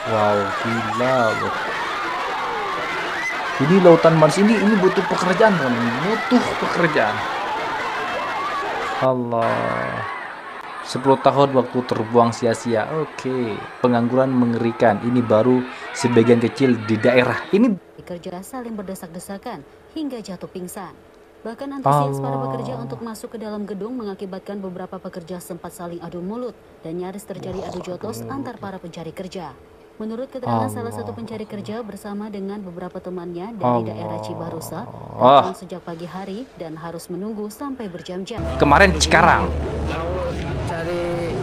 Wow, gila loh. Jadi lautan Mars ini butuh pekerjaan, teman. Butuh pekerjaan. Allah. 10 tahun waktu terbuang sia-sia. Oke, pengangguran mengerikan. Ini baru sebagian kecil di daerah. Ini Pekerja saling berdesak-desakan hingga jatuh pingsan. Bahkan antusias para pekerja untuk Allah. masuk ke dalam gedung mengakibatkan beberapa pekerja sempat saling adu mulut dan nyaris terjadi adu jotos antar para pencari kerja. Menurut keterangan salah satu Allah. pencari kerja bersama dengan beberapa temannya dari daerah Cibarusa, Allah. datang sejak pagi hari dan harus menunggu sampai berjam-jam. Kemarin Cikarang. Mau cari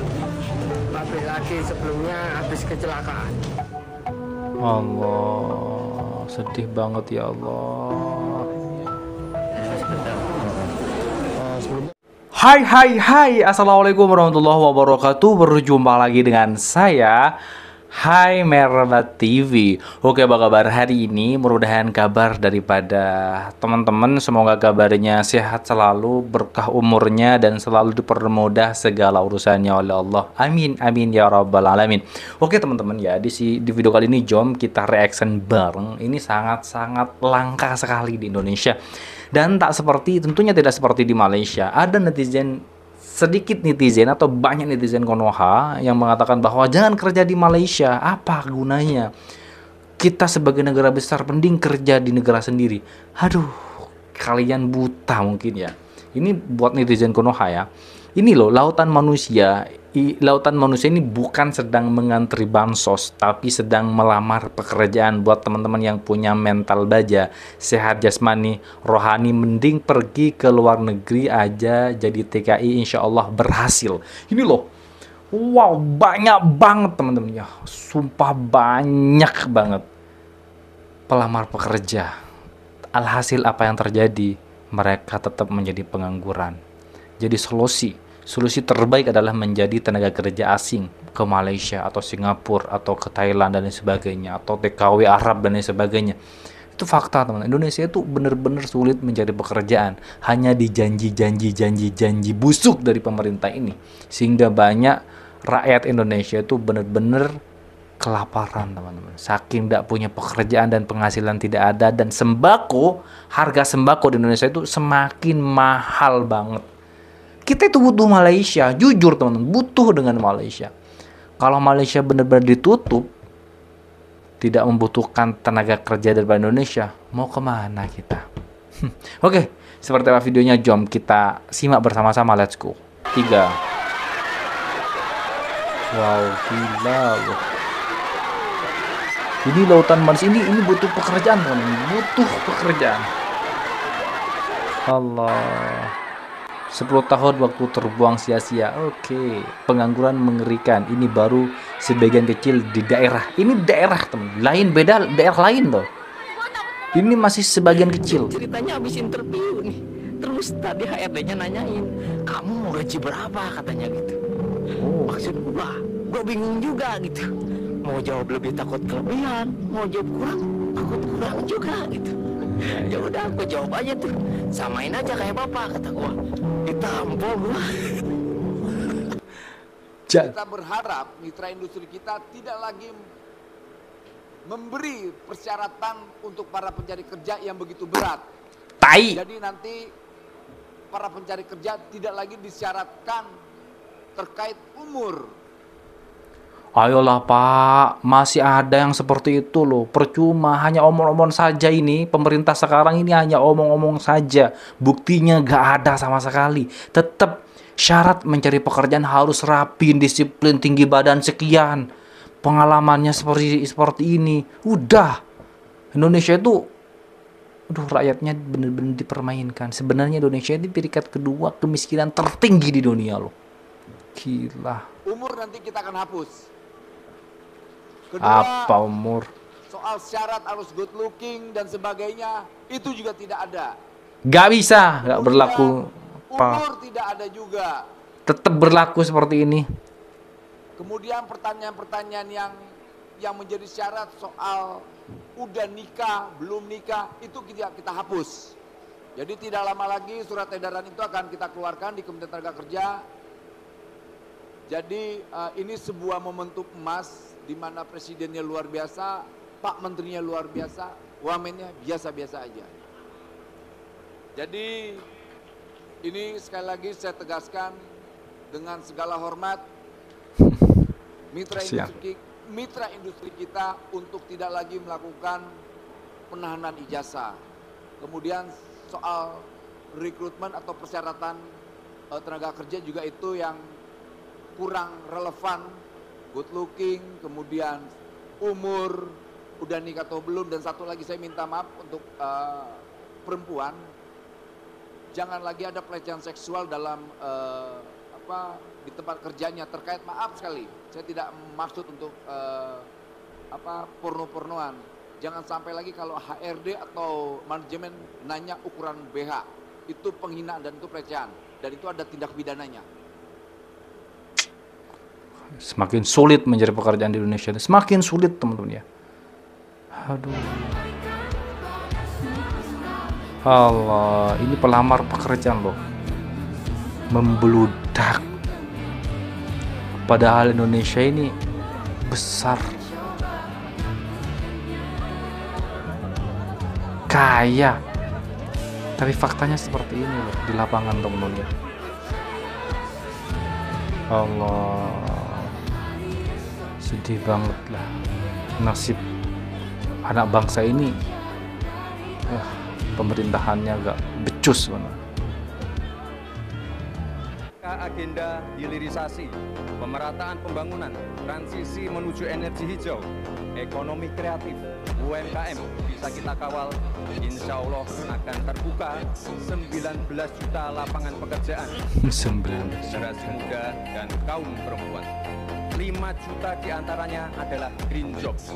pabrik lagi sebelumnya habis kecelakaan. Allah. Sedih banget ya Allah. Hai hai hai, Assalamualaikum warahmatullahi wabarakatuh. Berjumpa lagi dengan saya, Hai Merbat TV. Oke, apa kabar hari ini? Mudah-mudahan kabar daripada teman-teman semoga kabarnya sehat selalu, berkah umurnya dan selalu dipermudah segala urusannya oleh Allah. Amin amin ya rabbal alamin. Oke teman-teman ya, di video kali ini jom kita reaction bareng. Ini sangat-sangat langka sekali di Indonesia. Dan tentunya tidak seperti di Malaysia. Ada sedikit netizen atau banyak netizen Konoha yang mengatakan bahwa jangan kerja di Malaysia, apa gunanya? Kita sebagai negara besar mending kerja di negara sendiri. Aduh, kalian buta mungkin ya. Ini buat netizen Konoha ya. Ini loh, lautan manusia ini bukan sedang mengantri bansos, tapi sedang melamar pekerjaan. Buat teman-teman yang punya mental baja, sehat jasmani, rohani, mending pergi ke luar negeri aja jadi TKI, insya Allah berhasil. Ini loh, wow, banyak banget teman-teman ya, sumpah banyak banget pelamar pekerja. Alhasil apa yang terjadi? Mereka tetap menjadi pengangguran. Jadi solusi terbaik adalah menjadi tenaga kerja asing ke Malaysia atau Singapura atau ke Thailand dan lain sebagainya, atau TKW Arab dan lain sebagainya. Itu fakta teman. Indonesia itu benar-benar sulit mencari pekerjaan, hanya janji busuk dari pemerintah ini, sehingga banyak rakyat Indonesia itu benar-benar kelaparan teman-teman, saking tidak punya pekerjaan dan penghasilan tidak ada. Dan harga sembako di Indonesia itu semakin mahal banget. Kita itu butuh Malaysia, jujur teman-teman, butuh dengan Malaysia. Kalau Malaysia benar-benar ditutup, tidak membutuhkan tenaga kerja dari Indonesia, mau kemana kita? Oke, seperti apa videonya, jom kita simak bersama-sama, let's go. 3. Wow, gila loh. Jadi lautan Mars ini butuh pekerjaan teman-teman, butuh pekerjaan. Allah. 10 tahun waktu terbuang sia-sia. Oke, pengangguran mengerikan. Ini baru sebagian kecil di daerah. Ini daerah teman, lain beda daerah lain loh. Ini masih sebagian kecil. Ceritanya habis interview nih. Terus tadi HRD-nya nanyain, kamu mau gaji berapa katanya gitu. Oh, Maksud gua bingung juga gitu. Mau jawab lebih takut kelebihan, mau jawab kurang takut kurang juga gitu. Ya udah aku jawab aja tuh, samain aja kayak bapak kata gua. Ditampol gua. Kita berharap mitra industri kita tidak lagi memberi persyaratan untuk para pencari kerja yang begitu berat. tai. Jadi nanti para pencari kerja tidak lagi disyaratkan terkait umur. Ayolah Pak, masih ada yang seperti itu loh. Percuma, hanya omong-omong saja ini. Pemerintah sekarang ini hanya omong-omong saja. Buktinya gak ada sama sekali. Tetap syarat mencari pekerjaan harus rapi, disiplin, tinggi badan sekian. Pengalamannya seperti ini. Udah. Indonesia itu, aduh, rakyatnya bener-bener dipermainkan. Sebenarnya Indonesia ini peringkat kedua kemiskinan tertinggi di dunia loh. Gila. Umur nanti kita akan hapus. Kedua, Apa umur? soal syarat harus good looking dan sebagainya, itu juga tidak ada. Gak bisa, gak berlaku. Umur tidak ada juga. Tetap berlaku seperti ini. Kemudian pertanyaan-pertanyaan yang menjadi syarat soal udah nikah, belum nikah, itu kita hapus. Jadi tidak lama lagi surat edaran itu akan kita keluarkan di Kementerian Tenaga Kerja. Jadi ini sebuah momentum emas di mana presidennya luar biasa, Pak Menterinya luar biasa, wamennya biasa-biasa aja. Jadi ini sekali lagi saya tegaskan dengan segala hormat, mitra industri kita untuk tidak lagi melakukan penahanan ijazah. Kemudian soal rekrutmen atau persyaratan tenaga kerja juga itu yang kurang relevan, good looking, kemudian umur, udah nikah atau belum, dan satu lagi saya minta maaf untuk perempuan, jangan lagi ada pelecehan seksual dalam di tempat kerjanya terkait, maaf sekali, saya tidak maksud untuk porno-pornoan. Jangan sampai lagi kalau HRD atau manajemen nanya ukuran BH, itu penghinaan dan itu pelecehan, dan itu ada tindak pidananya. Semakin sulit mencari pekerjaan di Indonesia, semakin sulit teman-teman ya. Aduh. Allah, ini pelamar pekerjaan loh, membludak. Padahal Indonesia ini besar, kaya, tapi faktanya seperti ini loh di lapangan teman-teman ya. Allah, sedih banget lah nasib anak bangsa ini. Pemerintahannya agak becus benar. Agenda hilirisasi, pemerataan pembangunan, transisi menuju energi hijau, ekonomi kreatif, UMKM bisa kita kawal. Insya Allah akan terbuka 19 juta lapangan pekerjaan 19 generasi muda dan kaum perempuan. 5 juta diantaranya adalah green jobs.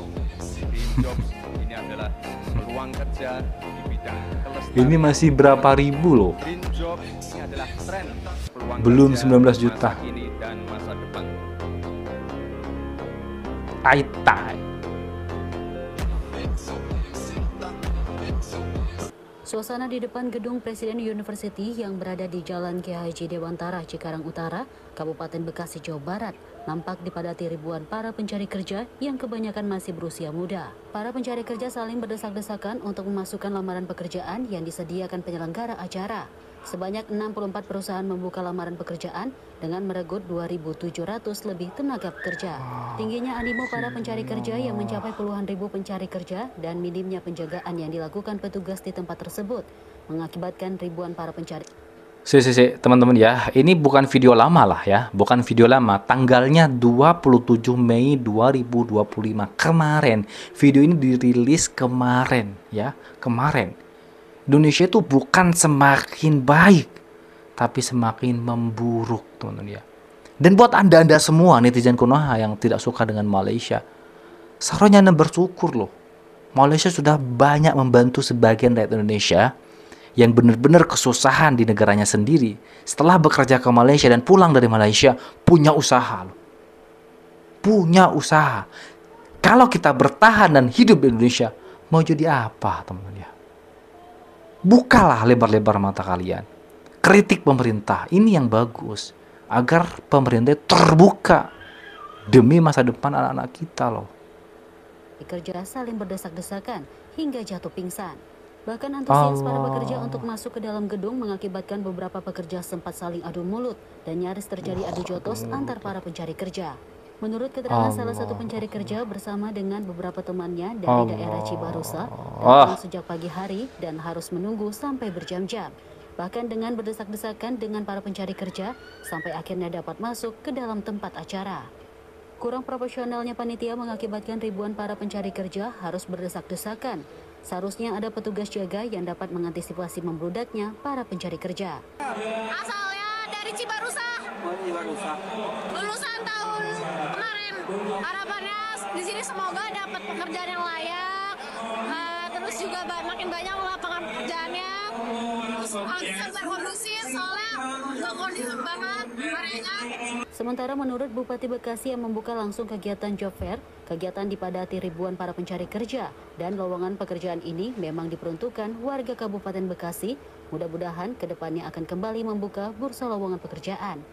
Green jobs ini adalah peluang kerja di bidang kelestarian. Ini masih berapa ribu loh? Green jobs ini adalah tren peluang Belum kerja 19 juta. masa kini dan masa depan. Aitai. Suasana di depan gedung Presiden University yang berada di Jalan Kiai Haji Dewantara, Cikarang Utara, Kabupaten Bekasi, Jawa Barat, nampak dipadati ribuan para pencari kerja yang kebanyakan masih berusia muda. Para pencari kerja saling berdesak-desakan untuk memasukkan lamaran pekerjaan yang disediakan penyelenggara acara. Sebanyak 64 perusahaan membuka lamaran pekerjaan dengan merekrut 2.700 lebih tenaga pekerja. Tingginya animo para pencari kerja yang mencapai puluhan ribu pencari kerja dan minimnya penjagaan yang dilakukan petugas di tempat tersebut mengakibatkan ribuan para pencari. Teman-teman ya, ini bukan video lama lah ya, bukan video lama. Tanggalnya 27 Mei 2025 kemarin. Video ini dirilis kemarin ya, kemarin. Indonesia itu bukan semakin baik, tapi semakin memburuk, teman-teman ya. Dan buat anda semua netizen Konoha yang tidak suka dengan Malaysia, seharusnya anda bersyukur loh. Malaysia sudah banyak membantu sebagian rakyat Indonesia yang benar-benar kesusahan di negaranya sendiri. Setelah bekerja ke Malaysia dan pulang dari Malaysia, punya usaha loh. Punya usaha. Kalau kita bertahan dan hidup di Indonesia, mau jadi apa, teman-teman ya? Bukalah lebar-lebar mata kalian. Kritik pemerintah, ini yang bagus. Agar pemerintah terbuka demi masa depan anak-anak kita loh. Pekerja saling berdesak-desakan hingga jatuh pingsan. Bahkan antusias para pekerja untuk masuk ke dalam gedung mengakibatkan beberapa pekerja sempat saling adu mulut dan nyaris terjadi adu jotos antar para pencari kerja. Menurut keterangan salah satu pencari kerja bersama dengan beberapa temannya dari daerah Cibarusa, datang sejak pagi hari dan harus menunggu sampai berjam-jam. Bahkan dengan berdesak-desakan dengan para pencari kerja, sampai akhirnya dapat masuk ke dalam tempat acara. Kurang profesionalnya panitia mengakibatkan ribuan para pencari kerja harus berdesak-desakan. Seharusnya ada petugas jaga yang dapat mengantisipasi membludaknya para pencari kerja. Asalnya dari Cibarusa. Lulusan tahun kemarin. Harapannya di sini semoga dapat pekerjaan yang layak. Terus juga makin banyak lapangan pekerjaannya. Terus berkondusif soalnya nggak kondusif banget areanya. Sementara menurut Bupati Bekasi yang membuka langsung kegiatan job fair, kegiatan dipadati ribuan para pencari kerja dan lowongan pekerjaan ini memang diperuntukkan warga Kabupaten Bekasi. Mudah-mudahan kedepannya akan kembali membuka bursa lowongan pekerjaan.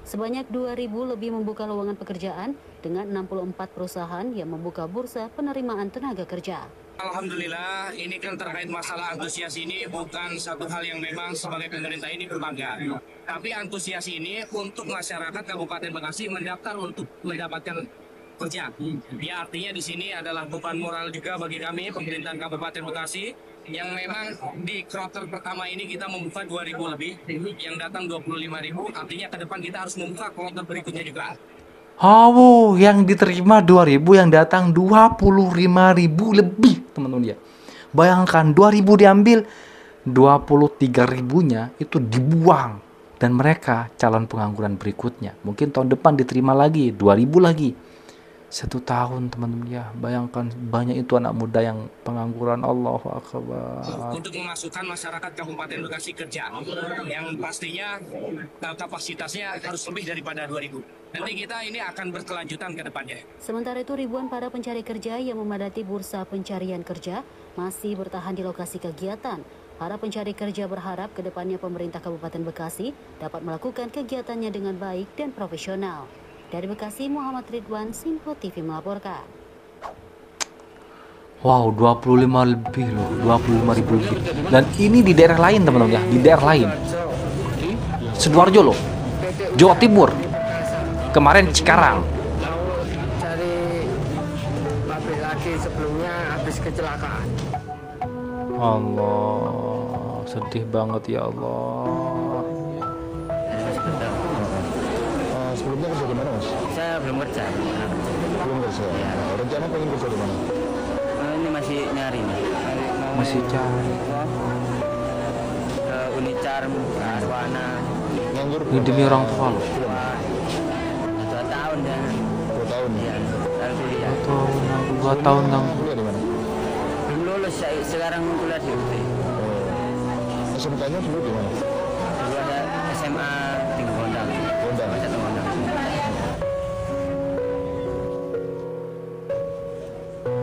Sebanyak 2.000 lebih membuka lowongan pekerjaan dengan 64 perusahaan yang membuka bursa penerimaan tenaga kerja. Alhamdulillah, ini kan terkait masalah antusias ini bukan satu hal yang memang sebagai pemerintah ini berbangga. Tapi antusias ini untuk masyarakat Kabupaten Bekasi mendaftar untuk mendapatkan kerja. Ya, artinya di sini adalah beban moral juga bagi kami pemerintahan Kabupaten Bekasi yang memang di kloter pertama ini kita membuka 2.000 lebih, yang datang 25.000. Artinya ke depan kita harus membuka kloter berikutnya juga. Oh, yang diterima 2.000, yang datang 25.000 lebih, teman-teman ya. Bayangkan 2.000 diambil, 23.000-nya itu dibuang. Dan mereka calon pengangguran berikutnya. Mungkin tahun depan diterima lagi, 2.000 lagi. 1 tahun, teman-teman ya. Bayangkan banyak itu anak muda yang pengangguran. Allahu Akbar. Untuk memasukkan masyarakat Kabupaten Bekasi kerja yang pastinya kapasitasnya harus lebih daripada 2.000. Nanti kita ini akan berkelanjutan ke depannya. Sementara itu ribuan para pencari kerja yang memadati bursa pencarian kerja masih bertahan di lokasi kegiatan. Para pencari kerja berharap ke depannya pemerintah Kabupaten Bekasi dapat melakukan kegiatannya dengan baik dan profesional. Dari Bekasi, Muhammad Ridwan, Simpo TV melaporkan. Wow, 25 lebih loh, 25.000 lebih. Dan ini di daerah lain, teman-teman ya, di daerah lain. Sidoarjo loh, Jawa Timur. Kemarin Cikarang. Cari pabrik lagi sebelumnya habis kecelakaan. Allah, sedih banget ya Allah. Sebelumnya kerja di mana, Mas? Saya belum kerja. Belum kerja. Rencana pengen kerja di mana? Ini masih nyari nih. Masih cari. Ke Unicarm, ke Arwana. Nganggur Ini demi orang tua loh. 2 tahun dan 2 tahun. ya baru kuliah. 2 tahun nganggur. Kuliah di mana? Belum lulus, sekarang kuliah di UT. SMK-nya dulu di mana? Dulu ada SMA Tinggi Gondang. Gondang. Satu Gondang.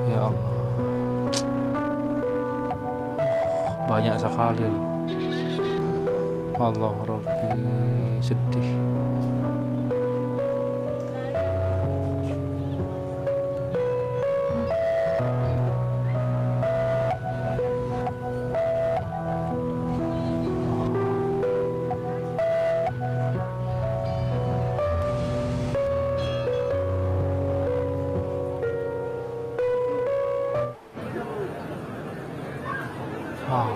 Ya Allah. Banyak sekali loh. Allah Rabbi, sedih. Wow.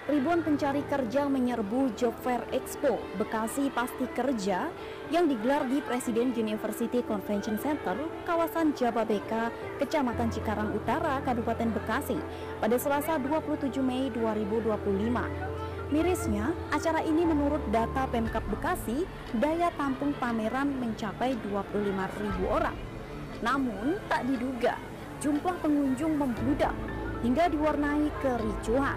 Ribuan pencari kerja menyerbu Job Fair Expo Bekasi Pasti Kerja yang digelar di Presiden University Convention Center, kawasan Jababeka, Kecamatan Cikarang Utara, Kabupaten Bekasi, pada Selasa 27 Mei 2025. Mirisnya, acara ini menurut data Pemkab Bekasi, daya tampung pameran mencapai 25.000 orang. Namun, tak diduga, jumlah pengunjung membludak hingga diwarnai kericuhan.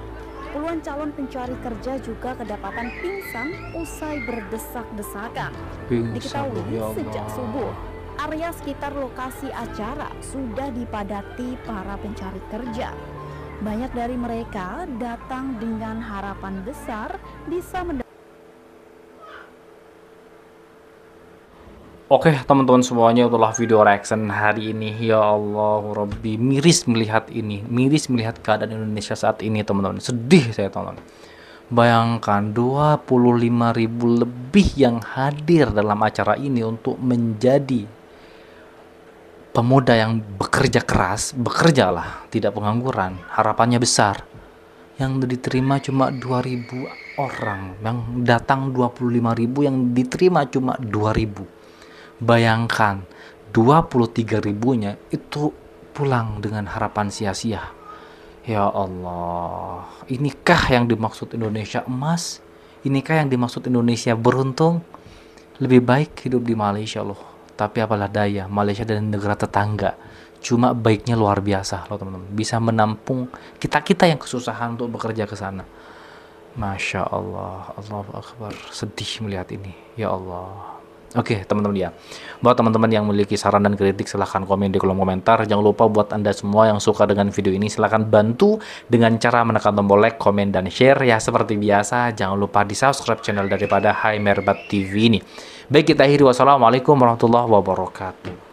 Puluhan calon pencari kerja juga kedapatan pingsan usai berdesak-desakan. Diketahui sejak subuh, area sekitar lokasi acara sudah dipadati para pencari kerja. Banyak dari mereka datang dengan harapan besar bisa Oke teman-teman semuanya, itulah video reaction hari ini. Ya Allah Rabbi, miris melihat ini, miris melihat keadaan Indonesia saat ini teman-teman. Sedih saya teman-teman. Bayangkan 25.000 lebih yang hadir dalam acara ini untuk menjadi pemuda yang bekerja keras, bekerjalah, tidak pengangguran. Harapannya besar. Yang diterima cuma 2.000 orang, yang datang 25.000, yang diterima cuma 2.000. Bayangkan 23.000-nya itu pulang dengan harapan sia-sia. Ya Allah, inikah yang dimaksud Indonesia emas? Inikah yang dimaksud Indonesia beruntung? Lebih baik hidup di Malaysia loh. Tapi apalah daya, Malaysia dan negara tetangga cuma baiknya luar biasa loh teman-teman. Bisa menampung kita-kita yang kesusahan untuk bekerja ke sana. Masya Allah, Allahu Akbar. Sedih melihat ini. Ya Allah. Oke, teman-teman ya. Buat teman-teman yang memiliki saran dan kritik silahkan komen di kolom komentar. Jangan lupa buat Anda semua yang suka dengan video ini silahkan bantu dengan cara menekan tombol like, komen, dan share ya seperti biasa. Jangan lupa di subscribe channel daripada Hai Merbat TV ini. Baik, kita akhiri. Wassalamualaikum warahmatullahi wabarakatuh.